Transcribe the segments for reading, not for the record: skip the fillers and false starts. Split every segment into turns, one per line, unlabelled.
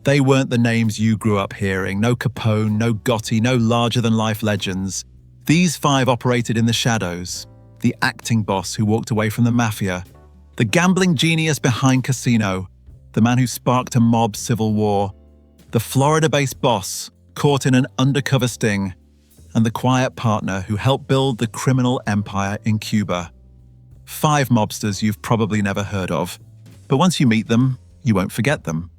They weren't the names you grew up hearing. No Capone, no Gotti, no larger-than-life legends. These five operated in the shadows. The acting boss who walked away from the mafia. The gambling genius behind Casino. The man who sparked a mob civil war. The Florida-based boss, caught in an undercover sting. And the quiet partner who helped build the criminal empire in Cuba. 5 mobsters you've probably never heard of. But once you meet them, you won't forget them.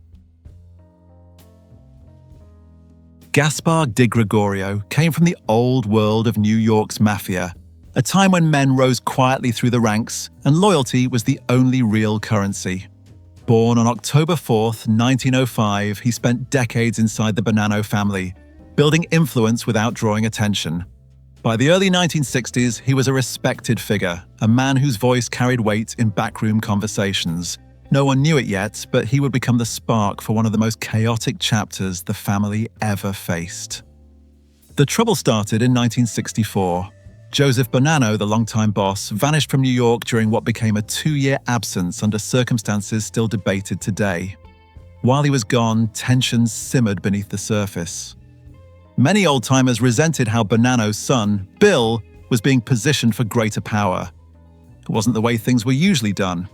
GASPAR DIGREGORIO came from the old world of New York's mafia, a time when men rose quietly through the ranks and loyalty was the only real currency. Born on October 4th, 1905, he spent decades inside the Bonanno family, building influence without drawing attention. By the early 1960s, he was a respected figure, a man whose voice carried weight in backroom conversations. No one knew it yet, but he would become the spark for one of the most chaotic chapters the family ever faced. The trouble started in 1964. Joseph Bonanno, the longtime boss, vanished from New York during what became a 2-year absence under circumstances still debated today. While he was gone, tensions simmered beneath the surface. Many old-timers resented how Bonanno's son, Bill, was being positioned for greater power. It wasn't the way things were usually done.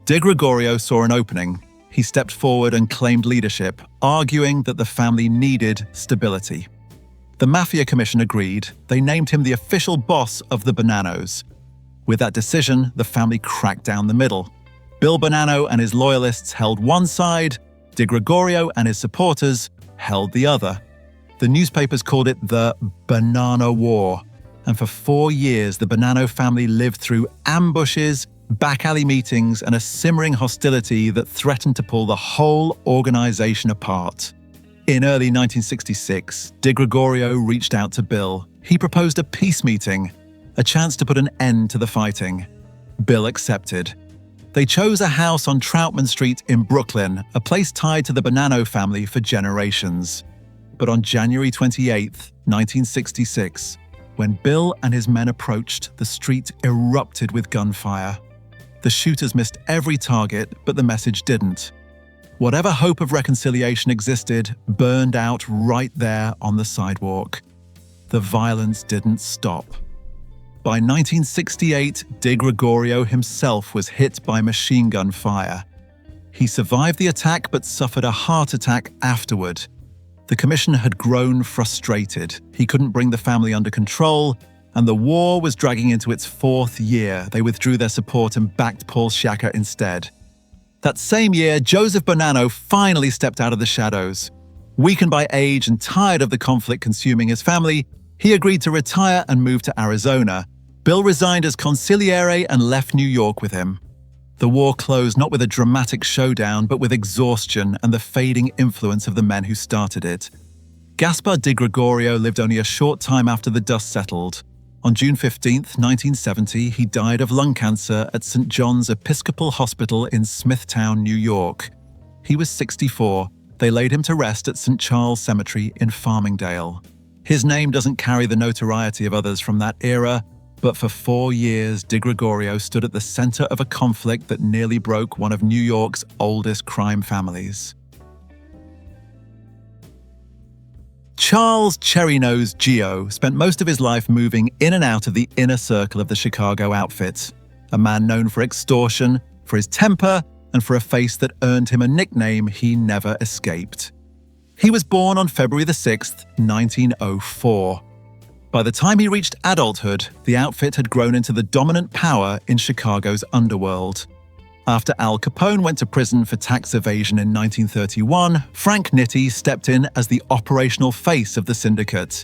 DiGregorio saw an opening. He stepped forward and claimed leadership, arguing that the family needed stability. The Mafia Commission agreed. They named him the official boss of the Bonannos. With that decision, the family cracked down the middle. Bill Bonanno and his loyalists held one side, DiGregorio and his supporters held the other. The newspapers called it the Bonanno War, and for 4 years the Bonanno family lived through ambushes, back-alley meetings, and a simmering hostility that threatened to pull the whole organization apart. In early 1966, DiGregorio reached out to Bill. He proposed a peace meeting, a chance to put an end to the fighting. Bill accepted. They chose a house on Troutman Street in Brooklyn, a place tied to the Bonanno family for generations. But on January 28, 1966, when Bill and his men approached, the street erupted with gunfire. The shooters missed every target, but the message didn't. Whatever hope of reconciliation existed burned out right there on the sidewalk. The violence didn't stop. By 1968, DiGregorio himself was hit by machine gun fire. He survived the attack but suffered a heart attack afterward. The commission had grown frustrated. He couldn't bring the family under control, and the war was dragging into its 4th year. They withdrew their support and backed Paul Sciacca instead. That same year, Joseph Bonanno finally stepped out of the shadows. Weakened by age and tired of the conflict consuming his family, he agreed to retire and move to Arizona. Bill resigned as consigliere and left New York with him. The war closed not with a dramatic showdown, but with exhaustion and the fading influence of the men who started it. GASPAR DiGregorio lived only a short time after the dust settled. On June 15, 1970, he died of lung cancer at St. John's Episcopal Hospital in Smithtown, New York. He was 64. They laid him to rest at St. Charles Cemetery in Farmingdale. His name doesn't carry the notoriety of others from that era, but for 4 years, DiGregorio stood at the center of a conflict that nearly broke one of New York's oldest crime families. Charles Cherry Nose GIOE spent most of his life moving in and out of the inner circle of the Chicago outfit, a man known for extortion, for his temper, and for a face that earned him a nickname he never escaped. He was born on February 6, 1904. By the time he reached adulthood, the outfit had grown into the dominant power in Chicago's underworld. After Al Capone went to prison for tax evasion in 1931, Frank Nitti stepped in as the operational face of the syndicate.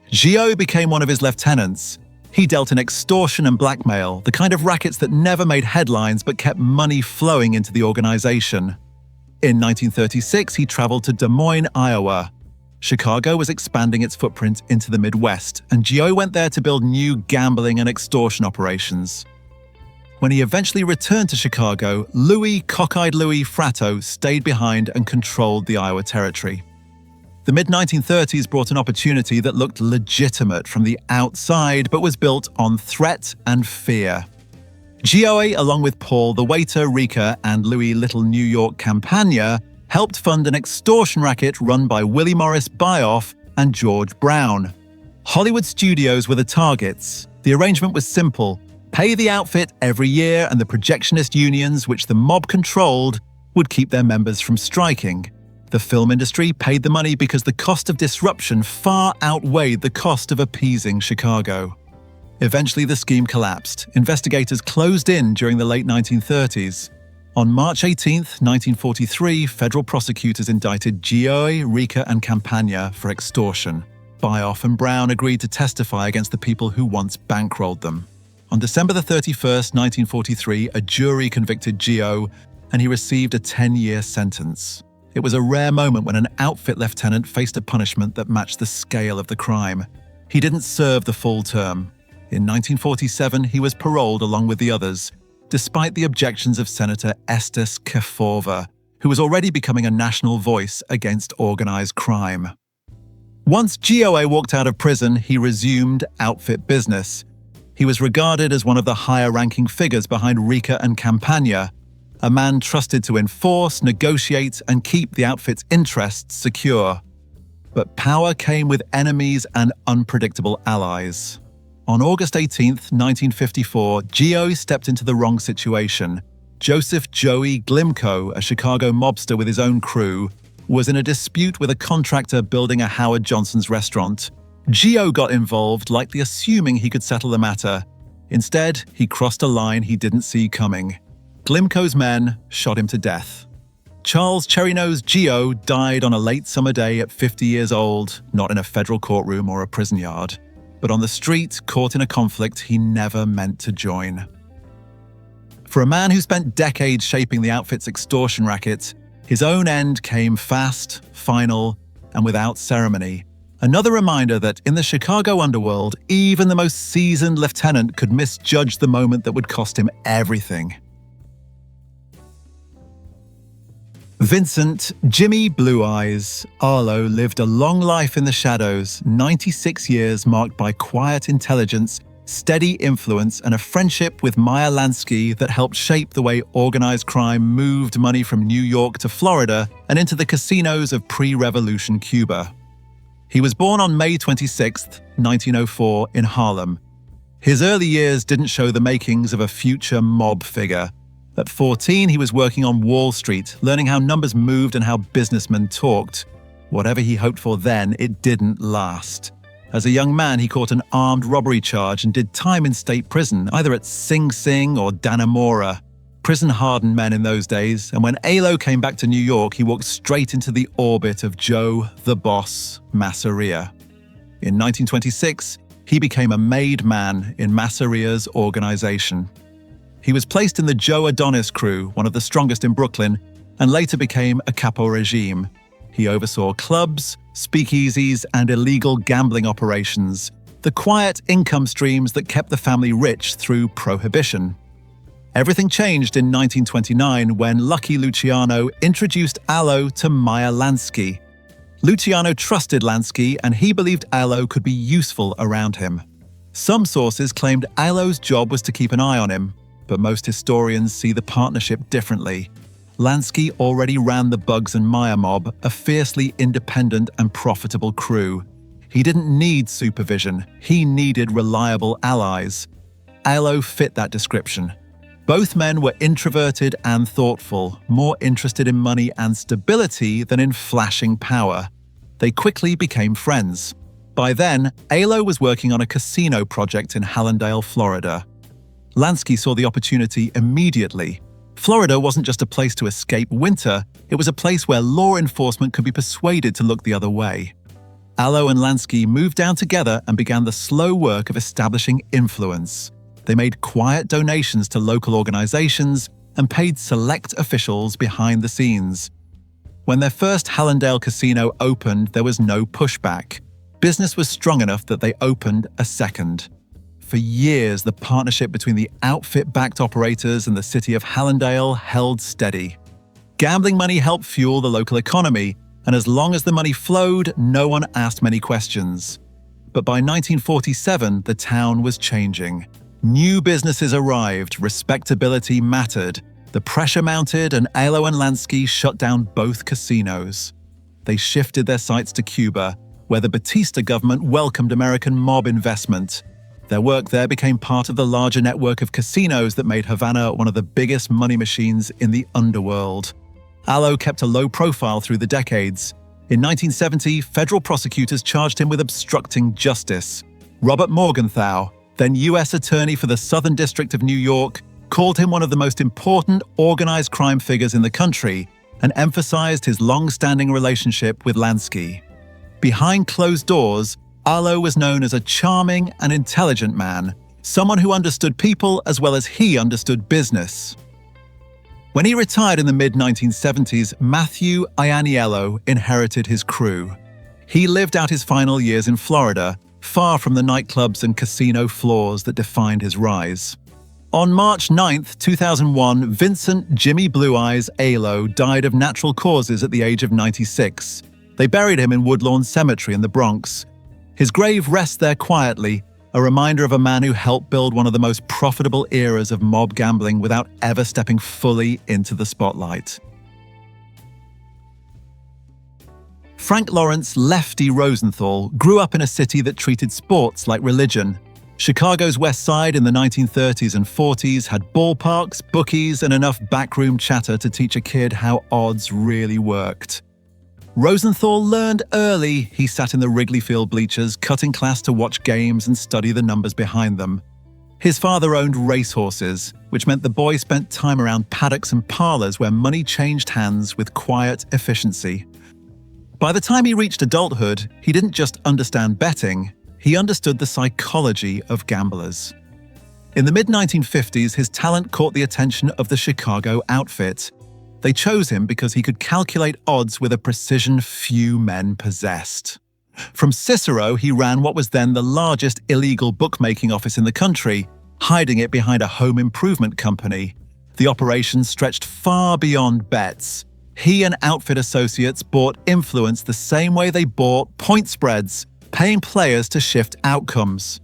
GIOE became one of his lieutenants. He dealt in extortion and blackmail, the kind of rackets that never made headlines but kept money flowing into the organization. In 1936, he traveled to Des Moines, Iowa. Chicago was expanding its footprint into the Midwest, and GIOE went there to build new gambling and extortion operations. When he eventually returned to Chicago, Cockeyed Louis Fratto stayed behind and controlled the Iowa territory. The mid-1930s brought an opportunity that looked legitimate from the outside but was built on threat and fear. GIOE, along with Paul the Waiter, Rika, and Louis Little New York Campagna, helped fund an extortion racket run by Willie Morris Bioff and George Brown. Hollywood studios were the targets. The arrangement was simple: pay the outfit every year, and the projectionist unions, which the mob controlled, would keep their members from striking. The film industry paid the money because the cost of disruption far outweighed the cost of appeasing Chicago. Eventually, the scheme collapsed. Investigators closed in during the late 1930s. On March 18, 1943, federal prosecutors indicted GIOE, Rica, and Campagna for extortion. Bioff and Brown agreed to testify against the people who once bankrolled them. On December 31, 1943, a jury convicted GIOE, and he received a 10-year sentence. It was a rare moment when an outfit lieutenant faced a punishment that matched the scale of the crime. He didn't serve the full term. In 1947, he was paroled along with the others, despite the objections of Senator Estes Kefauver, who was already becoming a national voice against organized crime. Once GOA walked out of prison, he resumed outfit business. He was regarded as one of the higher-ranking figures behind Rica and Campagna, a man trusted to enforce, negotiate, and keep the outfit's interests secure. But power came with enemies and unpredictable allies. On August 18, 1954, GIOE stepped into the wrong situation. Joseph "Joey" Glimko, a Chicago mobster with his own crew, was in a dispute with a contractor building a Howard Johnson's restaurant. GIOE got involved, likely assuming he could settle the matter. Instead, he crossed a line he didn't see coming. Glimko's men shot him to death. Charles "Cherry-Nose" GIOE died on a late summer day at 50 years old, not in a federal courtroom or a prison yard, but on the street, caught in a conflict he never meant to join. For a man who spent decades shaping the outfit's extortion racket, his own end came fast, final, and without ceremony. Another reminder that in the Chicago underworld, even the most seasoned lieutenant could misjudge the moment that would cost him everything. Vincent "Jimmy Blue Eyes" Arlo lived a long life in the shadows, 96 years marked by quiet intelligence, steady influence, and a friendship with Meyer Lansky that helped shape the way organized crime moved money from New York to Florida and into the casinos of pre-revolution Cuba. He was born on May 26, 1904, in Harlem. His early years didn't show the makings of a future mob figure. At 14, he was working on Wall Street, learning how numbers moved and how businessmen talked. Whatever he hoped for then, it didn't last. As a young man, he caught an armed robbery charge and did time in state prison, either at Sing Sing or Dannemora. Prison hardened men in those days, and when Alo came back to New York, he walked straight into the orbit of Joe the Boss Masseria. In 1926, he became a made man in Masseria's organization. He was placed in the Joe Adonis crew, one of the strongest in Brooklyn, and later became a capo regime. He oversaw clubs, speakeasies, and illegal gambling operations, the quiet income streams that kept the family rich through prohibition. Everything changed in 1929 when Lucky Luciano introduced Alo to Meyer Lansky. Luciano trusted Lansky, and he believed Alo could be useful around him. Some sources claimed Alo's job was to keep an eye on him, but most historians see the partnership differently. Lansky already ran the Bugs and Meyer mob, a fiercely independent and profitable crew. He didn't need supervision, he needed reliable allies. Alo fit that description. Both men were introverted and thoughtful, more interested in money and stability than in flashing power. They quickly became friends. By then, Alo was working on a casino project in Hallandale, Florida. Lansky saw the opportunity immediately. Florida wasn't just a place to escape winter, it was a place where law enforcement could be persuaded to look the other way. Alo and Lansky moved down together and began the slow work of establishing influence. They made quiet donations to local organizations and paid select officials behind the scenes. When their first Hallandale casino opened, there was no pushback. Business was strong enough that they opened a second. For years, the partnership between the outfit-backed operators and the city of Hallandale held steady. Gambling money helped fuel the local economy, and as long as the money flowed, no one asked many questions. But by 1947, the town was changing. New businesses arrived, respectability mattered, The pressure mounted and Alo and Lansky shut down both casinos. They shifted their sights to Cuba, where the Batista government welcomed American mob investment. Their work there became part of the larger network of casinos that made Havana one of the biggest money machines in the underworld. Alo kept a low profile through the decades. In 1970, federal prosecutors charged him with obstructing justice. Robert Morgenthau, then U.S. Attorney for the Southern District of New York, called him one of the most important organized crime figures in the country and emphasized his long-standing relationship with Lansky. Behind closed doors, Alo was known as a charming and intelligent man, someone who understood people as well as he understood business. When he retired in the mid-1970s, Matthew Ianiello inherited his crew. He lived out his final years in Florida, far from the nightclubs and casino floors that defined his rise. On March 9, 2001, Vincent "Jimmy Blue Eyes" Alo died of natural causes at the age of 96. They buried him in Woodlawn Cemetery in the Bronx. His grave rests there quietly, a reminder of a man who helped build one of the most profitable eras of mob gambling without ever stepping fully into the spotlight. Frank Lawrence "Lefty" Rosenthal grew up in a city that treated sports like religion. Chicago's West Side in the 1930s and 40s had ballparks, bookies, and enough backroom chatter to teach a kid how odds really worked. Rosenthal learned early. He sat in the Wrigley Field bleachers, cutting class to watch games and study the numbers behind them. His father owned racehorses, which meant the boy spent time around paddocks and parlors where money changed hands with quiet efficiency. By the time he reached adulthood, he didn't just understand betting, he understood the psychology of gamblers. In the mid-1950s, his talent caught the attention of the Chicago outfit. They chose him because he could calculate odds with a precision few men possessed. From Cicero, he ran what was then the largest illegal bookmaking office in the country, hiding it behind a home improvement company. The operation stretched far beyond bets. He and outfit associates bought influence the same way they bought point spreads, paying players to shift outcomes.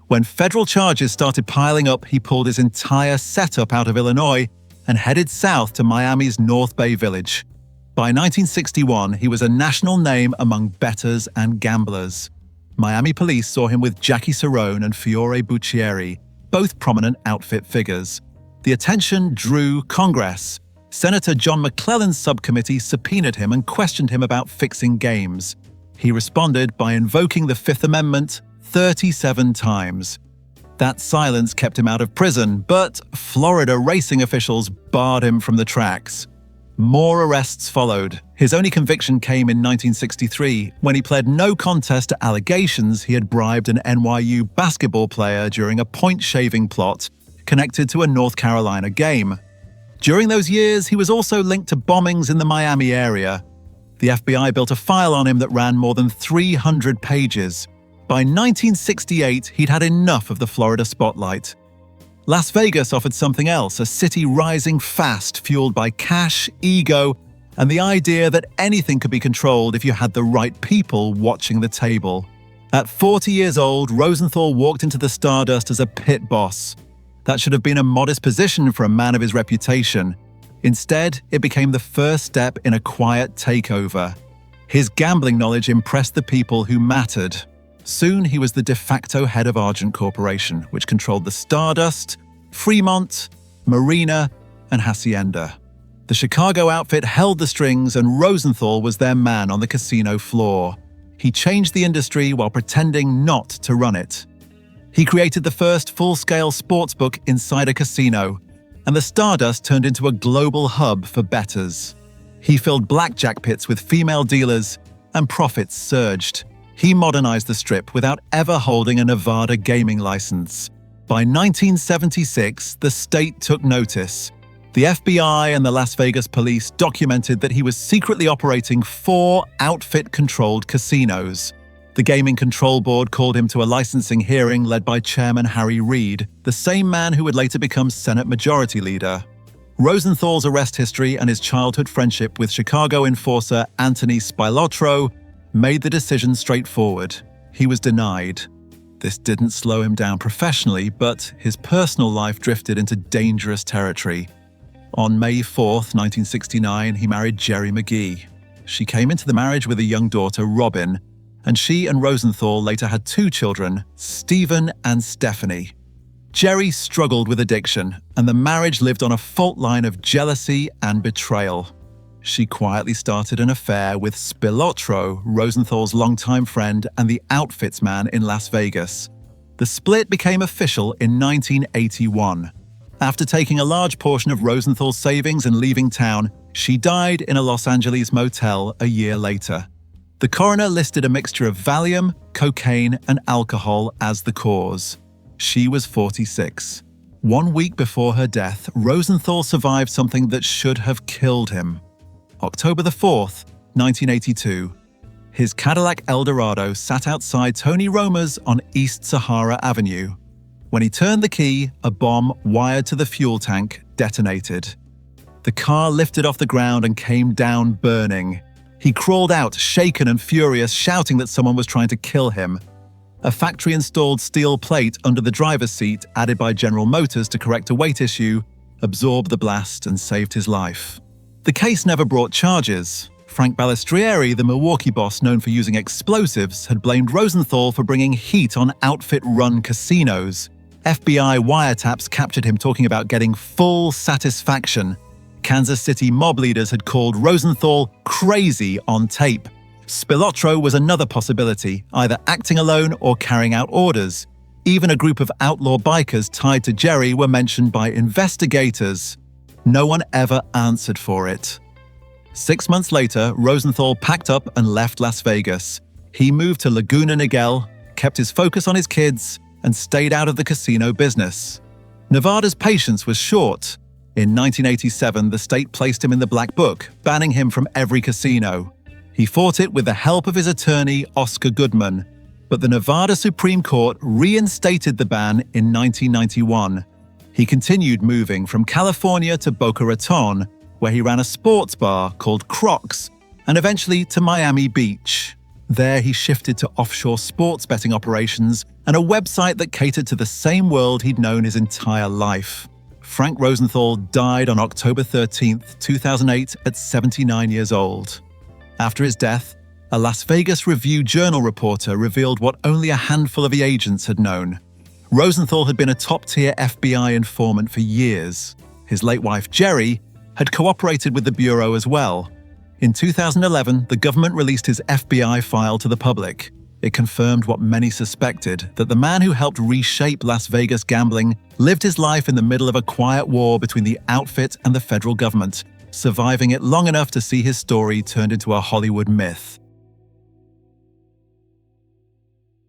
When federal charges started piling up, he pulled his entire setup out of Illinois and headed south to Miami's North Bay Village. By 1961, he was a national name among bettors and gamblers. Miami police saw him with Jackie Cerrone and Fiore Buccieri, both prominent outfit figures. The attention drew Congress. Senator John McClellan's subcommittee subpoenaed him and questioned him about fixing games. He responded by invoking the Fifth Amendment 37 times. That silence kept him out of prison, but Florida racing officials barred him from the tracks. More arrests followed. His only conviction came in 1963, when he pled no contest to allegations he had bribed an NYU basketball player during a point-shaving plot connected to a North Carolina game. During those years, he was also linked to bombings in the Miami area. The FBI built a file on him that ran more than 300 pages. By 1968, he'd had enough of the Florida spotlight. Las Vegas offered something else, a city rising fast, fueled by cash, ego, and the idea that anything could be controlled if you had the right people watching the table. At 40 years old, Rosenthal walked into the Stardust as a pit boss. That should have been a modest position for a man of his reputation. Instead, it became the first step in a quiet takeover. His gambling knowledge impressed the people who mattered. Soon, he was the de facto head of Argent Corporation, which controlled the Stardust, Fremont, Marina, and Hacienda. The Chicago outfit held the strings, and Rosenthal was their man on the casino floor. He changed the industry while pretending not to run it. He created the first full-scale sportsbook inside a casino, and the Stardust turned into a global hub for bettors. He filled blackjack pits with female dealers, and profits surged. He modernized the Strip without ever holding a Nevada gaming license. By 1976, the state took notice. The FBI and the Las Vegas police documented that he was secretly operating 4 outfit-controlled casinos. The Gaming Control Board called him to a licensing hearing led by Chairman Harry Reid, the same man who would later become Senate Majority Leader. Rosenthal's arrest history and his childhood friendship with Chicago enforcer Anthony Spilotro made the decision straightforward. He was denied. This didn't slow him down professionally, but his personal life drifted into dangerous territory. On May 4th, 1969, he married Jerry McGee. She came into the marriage with a young daughter, Robin, and she and Rosenthal later had 2 children, Stephen and Stephanie. Jerry struggled with addiction, and the marriage lived on a fault line of jealousy and betrayal. She quietly started an affair with Spilotro, Rosenthal's longtime friend and the outfits man in Las Vegas. The split became official in 1981. After taking a large portion of Rosenthal's savings and leaving town, she died in a Los Angeles motel a year later. The coroner listed a mixture of Valium, cocaine, and alcohol as the cause. She was 46. 1 week before her death, Rosenthal survived something that should have killed him. October the 4th, 1982. His Cadillac Eldorado sat outside Tony Roma's on East Sahara Avenue. When he turned the key, a bomb wired to the fuel tank detonated. The car lifted off the ground and came down burning. He crawled out, shaken and furious, shouting that someone was trying to kill him. A factory-installed steel plate under the driver's seat, added by General Motors to correct a weight issue, absorbed the blast and saved his life. The case never brought charges. Frank Balistrieri, the Milwaukee boss known for using explosives, had blamed Rosenthal for bringing heat on outfit-run casinos. FBI wiretaps captured him talking about getting full satisfaction. Kansas City mob leaders had called Rosenthal crazy on tape. Spilotro was another possibility, either acting alone or carrying out orders. Even a group of outlaw bikers tied to Jerry were mentioned by investigators. No one ever answered for it. 6 months later, Rosenthal packed up and left Las Vegas. He moved to Laguna Niguel, kept his focus on his kids, and stayed out of the casino business. Nevada's patience was short. In 1987, the state placed him in the Black Book, banning him from every casino. He fought it with the help of his attorney, Oscar Goodman, but the Nevada Supreme Court reinstated the ban in 1991. He continued moving from California to Boca Raton, where he ran a sports bar called Crocs, and eventually to Miami Beach. There he shifted to offshore sports betting operations and a website that catered to the same world he'd known his entire life. Frank Rosenthal died on October 13, 2008 at 79 years old. After his death, a Las Vegas Review-Journal reporter revealed what only a handful of the agents had known. Rosenthal had been a top-tier FBI informant for years. His late wife, Jerry, had cooperated with the Bureau as well. In 2011, the government released his FBI file to the public. It confirmed what many suspected, that the man who helped reshape Las Vegas gambling lived his life in the middle of a quiet war between the outfit and the federal government, surviving it long enough to see his story turned into a Hollywood myth.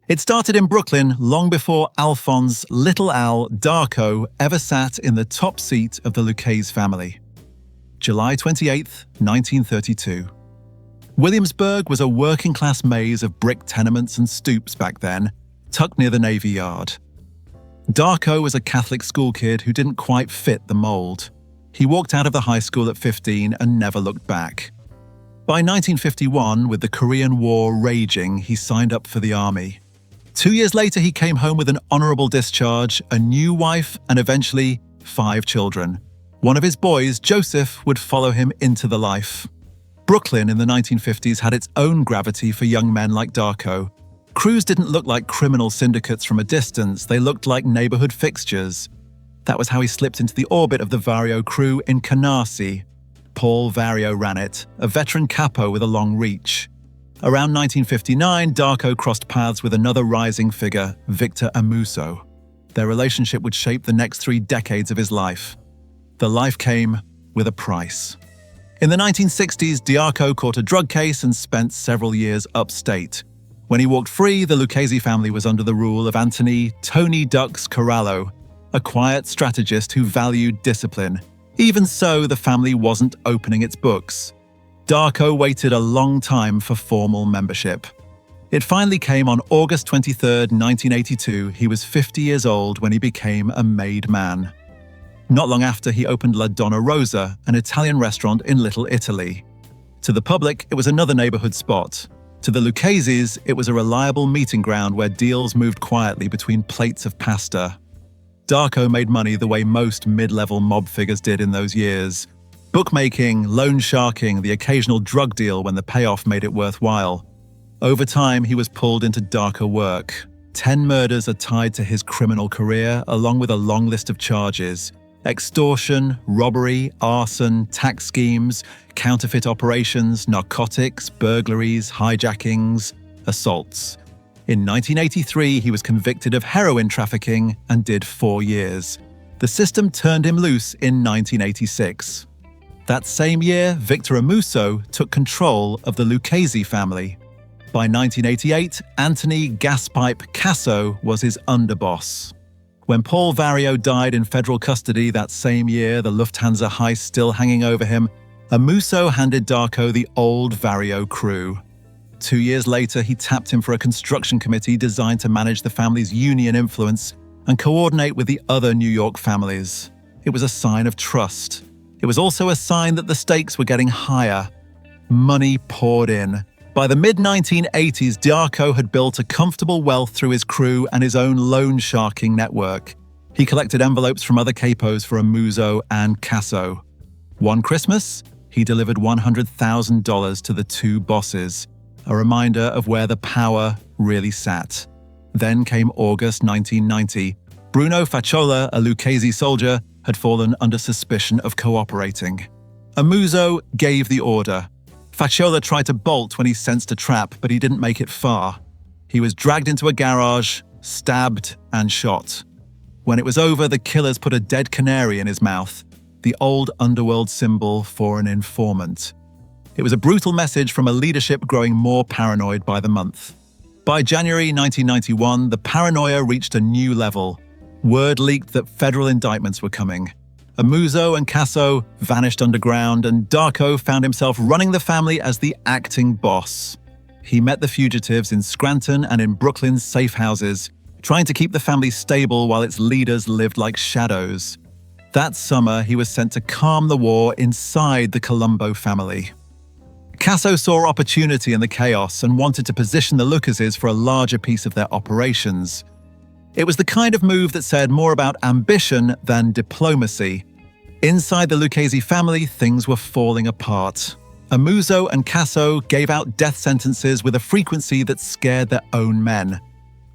It started in Brooklyn long before Alphonse Little Al Darko ever sat in the top seat of the Lucchese family. July 28, 1932. Williamsburg was a working-class maze of brick tenements and stoops back then, tucked near the Navy Yard. Darko was a Catholic school kid who didn't quite fit the mold. He walked out of the high school at 15 and never looked back. By 1951, with the Korean War raging, he signed up for the army. 2 years later, he came home with an honorable discharge, a new wife, and eventually 5 children. One of his boys, Joseph, would follow him into the life. Brooklyn in the 1950s had its own gravity for young men like Darko. Crews didn't look like criminal syndicates from a distance, they looked like neighborhood fixtures. That was how he slipped into the orbit of the Vario crew in Canarsie. Paul Vario ran it, a veteran capo with a long reach. Around 1959, Darko crossed paths with another rising figure, Victor Amuso. Their relationship would shape the next 3 decades of his life. The life came with a price. In the 1960s, Darko caught a drug case and spent several years upstate. When he walked free, the Lucchese family was under the rule of Anthony Tony Ducks Corallo, a quiet strategist who valued discipline. Even so, the family wasn't opening its books. Darko waited a long time for formal membership. It finally came on August 23, 1982. He was 50 years old when he became a made man. Not long after, he opened La Donna Rosa, an Italian restaurant in Little Italy. To the public, it was another neighborhood spot. To the Lucchese's, it was a reliable meeting ground where deals moved quietly between plates of pasta. Darko made money the way most mid-level mob figures did in those years. Bookmaking, loan sharking, the occasional drug deal when the payoff made it worthwhile. Over time, he was pulled into darker work. 10 murders are tied to his criminal career, along with a long list of charges: extortion, robbery, arson, tax schemes, counterfeit operations, narcotics, burglaries, hijackings, assaults. In 1983, he was convicted of heroin trafficking and did 4 years. The system turned him loose in 1986. That same year, Victor Amuso took control of the Lucchese family. By 1988, Anthony "Gaspipe" Casso was his underboss. When Paul Vario died in federal custody that same year, the Lufthansa heist still hanging over him, Amuso handed Darko the old Vario crew. 2 years later, he tapped him for a construction committee designed to manage the family's union influence and coordinate with the other New York families. It was a sign of trust. It was also a sign that the stakes were getting higher. Money poured in. By the mid-1980s, Darko had built a comfortable wealth through his crew and his own loan sharking network. He collected envelopes from other capos for Amuso and Casso. One Christmas, he delivered $100,000 to the two bosses, a reminder of where the power really sat. Then came August 1990. Bruno Facciola, a Lucchese soldier, had fallen under suspicion of cooperating. Amuso gave the order. Facciola tried to bolt when he sensed a trap, but he didn't make it far. He was dragged into a garage, stabbed, and shot. When it was over, the killers put a dead canary in his mouth, the old underworld symbol for an informant. It was a brutal message from a leadership growing more paranoid by the month. By January 1991, the paranoia reached a new level. Word leaked that federal indictments were coming. Amuso and Casso vanished underground, and Darko found himself running the family as the acting boss. He met the fugitives in Scranton and in Brooklyn's safe houses, trying to keep the family stable while its leaders lived like shadows. That summer, he was sent to calm the war inside the Colombo family. Casso saw opportunity in the chaos and wanted to position the Luccheses for a larger piece of their operations. It was the kind of move that said more about ambition than diplomacy. Inside the Lucchese family, things were falling apart. Amuso and Casso gave out death sentences with a frequency that scared their own men.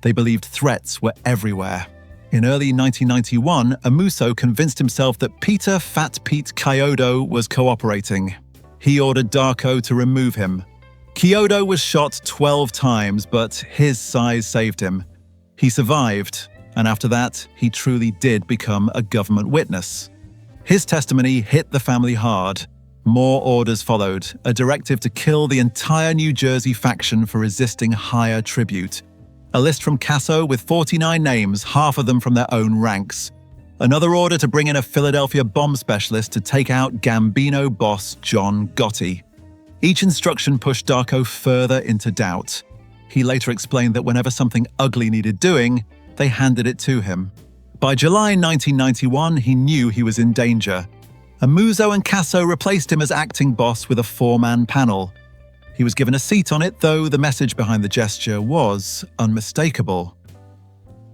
They believed threats were everywhere. In early 1991, Amuso convinced himself that Peter "Fat Pete" Chiodo was cooperating. He ordered Darko to remove him. Chiodo was shot 12 times, but his size saved him. He survived, and after that, he truly did become a government witness. His testimony hit the family hard. More orders followed, a directive to kill the entire New Jersey faction for resisting higher tribute. A list from Casso with 49 names, half of them from their own ranks. Another order to bring in a Philadelphia bomb specialist to take out Gambino boss John Gotti. Each instruction pushed Darko further into doubt. He later explained that whenever something ugly needed doing, they handed it to him. By July 1991, he knew he was in danger. Amuso and Casso replaced him as acting boss with a 4-man panel. He was given a seat on it, though the message behind the gesture was unmistakable.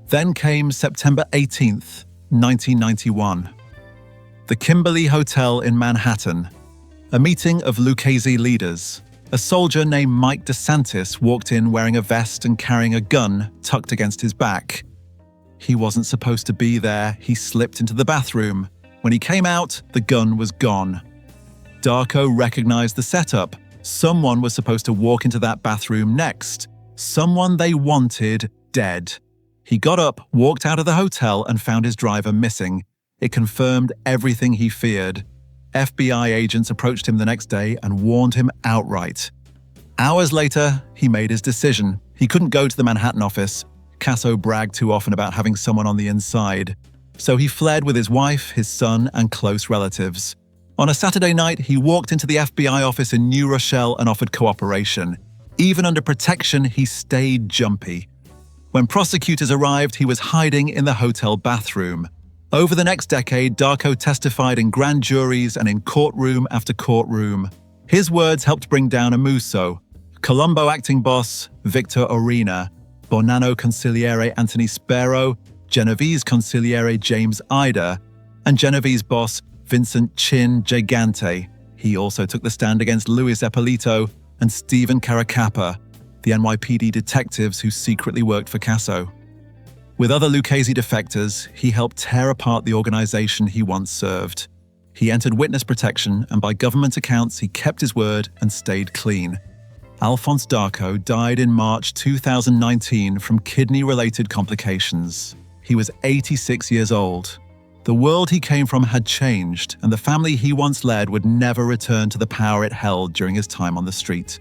Then came September 18th, 1991. The Kimberly Hotel in Manhattan. A meeting of Lucchese leaders. A soldier named Mike DeSantis walked in wearing a vest and carrying a gun tucked against his back. He wasn't supposed to be there. He slipped into the bathroom. When he came out, the gun was gone. Darko recognized the setup. Someone was supposed to walk into that bathroom next. Someone they wanted dead. He got up, walked out of the hotel, and found his driver missing. It confirmed everything he feared. FBI agents approached him the next day and warned him outright. Hours later, he made his decision. He couldn't go to the Manhattan office. Casso bragged too often about having someone on the inside. So he fled with his wife, his son, and close relatives. On a Saturday night, he walked into the FBI office in New Rochelle and offered cooperation. Even under protection, he stayed jumpy. When prosecutors arrived, he was hiding in the hotel bathroom. Over the next decade, Darko testified in grand juries and in courtroom after courtroom. His words helped bring down Amuso, Colombo acting boss Victor Orena, Bonanno consigliere Anthony Spero, Genovese consigliere James Ida, and Genovese boss Vincent Chin Gigante. He also took the stand against Luis Ippolito and Stephen Caracappa, the NYPD detectives who secretly worked for Casso. With other Lucchese defectors, he helped tear apart the organization he once served. He entered witness protection, and by government accounts, he kept his word and stayed clean. Alphonse Darco died in March 2019 from kidney-related complications. He was 86 years old. The world he came from had changed, and the family he once led would never return to the power it held during his time on the street.